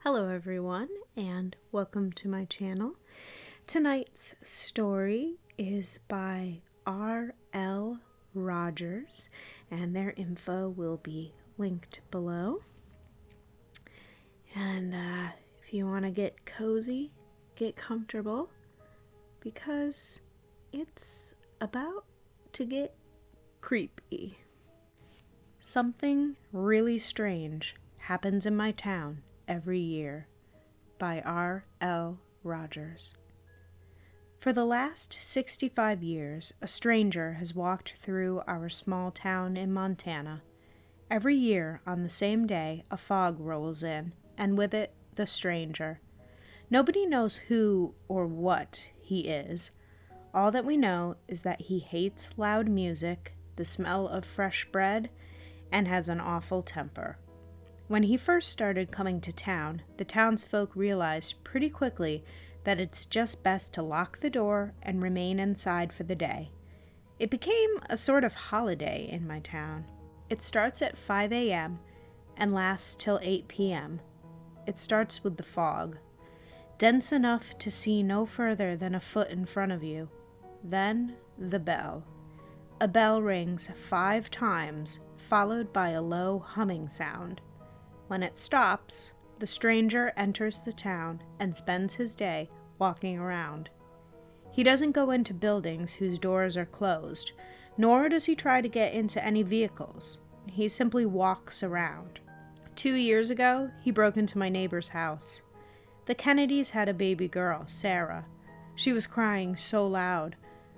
Hello everyone and welcome to my channel. Tonight's story is by R.L. Rogers and their info will be linked below. And if you want to get cozy, get comfortable because it's about to get creepy. Something really strange happens in my town every year by R.L. Rogers. For the last 65 years, a stranger has walked through our small town in Montana. Every year, on the same day, a fog rolls in, and with it, the stranger. Nobody knows who or what he is. All that we know is that he hates loud music, the smell of fresh bread, and has an awful temper. When he first started coming to town, the townsfolk realized pretty quickly that it's just best to lock the door and remain inside for the day. It became a sort of holiday in my town. It starts at 5 a.m. and lasts till 8 p.m. It starts with the fog, dense enough to see no further than a foot in front of you. Then the bell. A bell rings 5 times, followed by a low humming sound. When it stops, the stranger enters the town and spends his day walking around. He doesn't go into buildings whose doors are closed, nor does he try to get into any vehicles. He simply walks around. 2 years ago, he broke into my neighbor's house. The Kennedys had a baby girl, Sarah. She was crying so loud.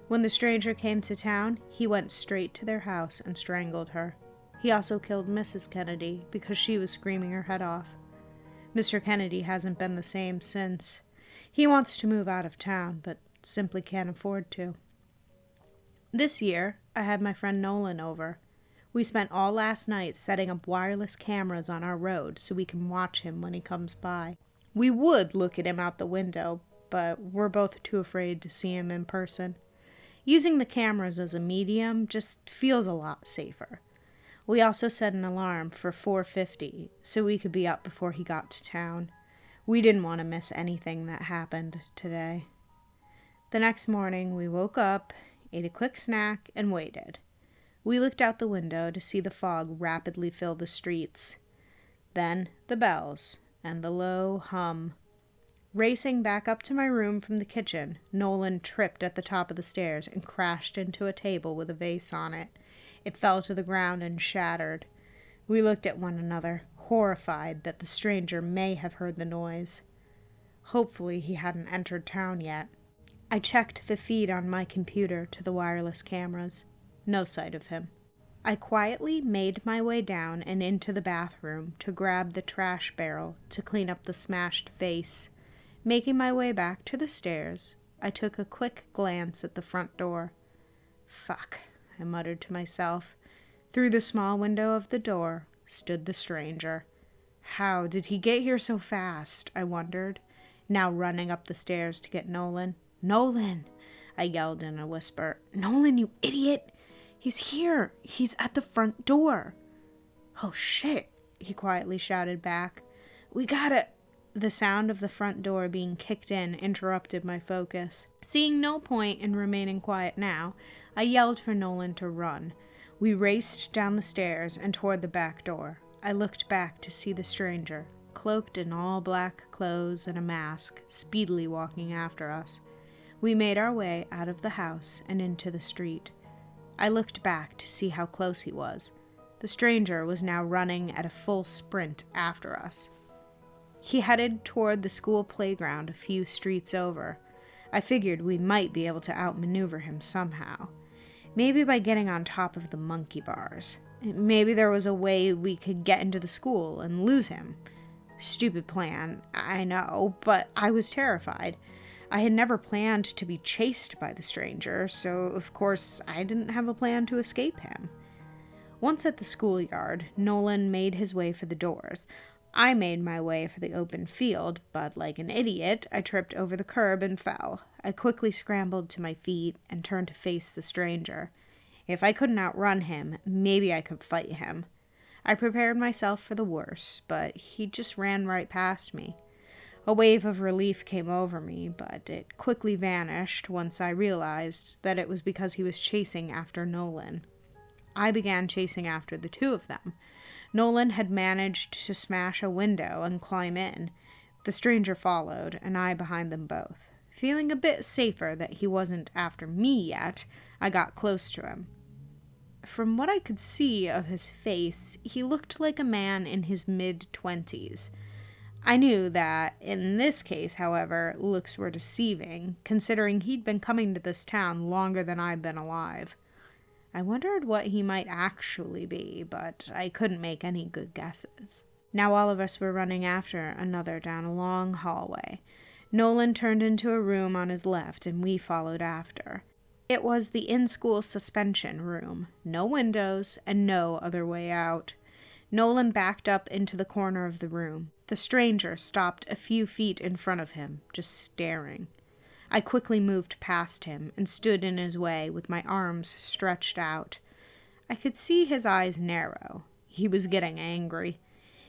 When the stranger came to town, he went straight to their house and strangled her. He also killed Mrs. Kennedy because she was screaming her head off. Mr. Kennedy hasn't been the same since. He wants to move out of town, but simply can't afford to. This year, I had my friend Nolan over. We spent all last night setting up wireless cameras on our road so we can watch him when he comes by. We would look at him out the window, but we're both too afraid to see him in person. Using the cameras as a medium just feels a lot safer. We also set an alarm for 4:50 so we could be up before he got to town. We didn't want to miss anything that happened today. The next morning we woke up, ate a quick snack, and waited. We looked out the window to see the fog rapidly fill the streets. Then the bells and the low hum. Racing back up to my room from the kitchen, Nolan tripped at the top of the stairs and crashed into a table with a vase on it. It fell to the ground and shattered. We looked at one another, horrified that the stranger may have heard the noise. Hopefully he hadn't entered town yet. I checked the feed on my computer to the wireless cameras. No sight of him. I quietly made my way down and into the bathroom to grab the trash barrel to clean up the smashed vase. Making my way back to the stairs, I took a quick glance at the front door. Fuck, I muttered to myself. Through the small window of the door stood the stranger. How did he get here so fast? I wondered, now running up the stairs to get Nolan. Nolan! I yelled in a whisper. Nolan, you idiot! He's here! He's at the front door! Oh shit! He quietly shouted back. We gotta... The sound of the front door being kicked in interrupted my focus. Seeing no point in remaining quiet now, I yelled for Nolan to run. We raced down the stairs and toward the back door. I looked back to see the stranger, cloaked in all black clothes and a mask, speedily walking after us. We made our way out of the house and into the street. I looked back to see how close he was. The stranger was now running at a full sprint after us. He headed toward the school playground a few streets over. I figured we might be able to outmaneuver him somehow. Maybe by getting on top of the monkey bars. Maybe there was a way we could get into the school and lose him. Stupid plan, I know, but I was terrified. I had never planned to be chased by the stranger, so of course I didn't have a plan to escape him. Once at the schoolyard, Nolan made his way for the doors. I made my way for the open field, but like an idiot, I tripped over the curb and fell. I quickly scrambled to my feet and turned to face the stranger. If I couldn't outrun him, maybe I could fight him. I prepared myself for the worst, but he just ran right past me. A wave of relief came over me, but it quickly vanished once I realized that it was because he was chasing after Nolan. I began chasing after the two of them. Nolan had managed to smash a window and climb in. The stranger followed, and I behind them both. Feeling a bit safer that he wasn't after me yet, I got close to him. From what I could see of his face, he looked like a man in his mid-20s. I knew that, in this case, however, looks were deceiving, considering he'd been coming to this town longer than I'd been alive. I wondered what he might actually be, but I couldn't make any good guesses. Now all of us were running after another down a long hallway. Nolan turned into a room on his left, and we followed after. It was the in-school suspension room. No windows, and no other way out. Nolan backed up into the corner of the room. The stranger stopped a few feet in front of him, just staring. I quickly moved past him and stood in his way with my arms stretched out. I could see his eyes narrow. He was getting angry.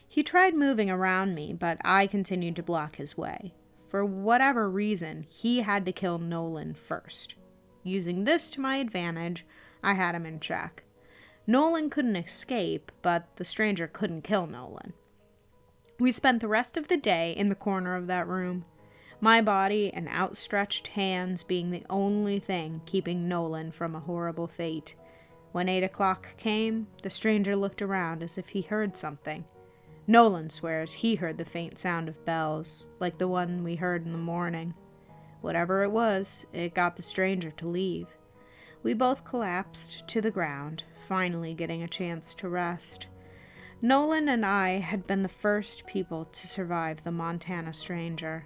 He tried moving around me, but I continued to block his way. For whatever reason, he had to kill Nolan first. Using this to my advantage, I had him in check. Nolan couldn't escape, but the stranger couldn't kill Nolan. We spent the rest of the day in the corner of that room, my body and outstretched hands being the only thing keeping Nolan from a horrible fate. When 8 o'clock came, the stranger looked around as if he heard something. Nolan swears he heard the faint sound of bells, like the one we heard in the morning. Whatever it was, it got the stranger to leave. We both collapsed to the ground, finally getting a chance to rest. Nolan and I had been the first people to survive the Montana stranger.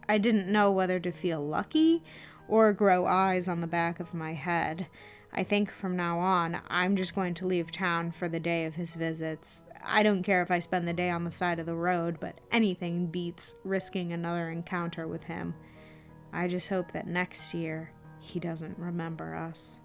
I didn't know whether to feel lucky or grow eyes on the back of my head. I think from now on, I'm just going to leave town for the day of his visits. I don't care if I spend the day on the side of the road, but anything beats risking another encounter with him. I just hope that next year he doesn't remember us.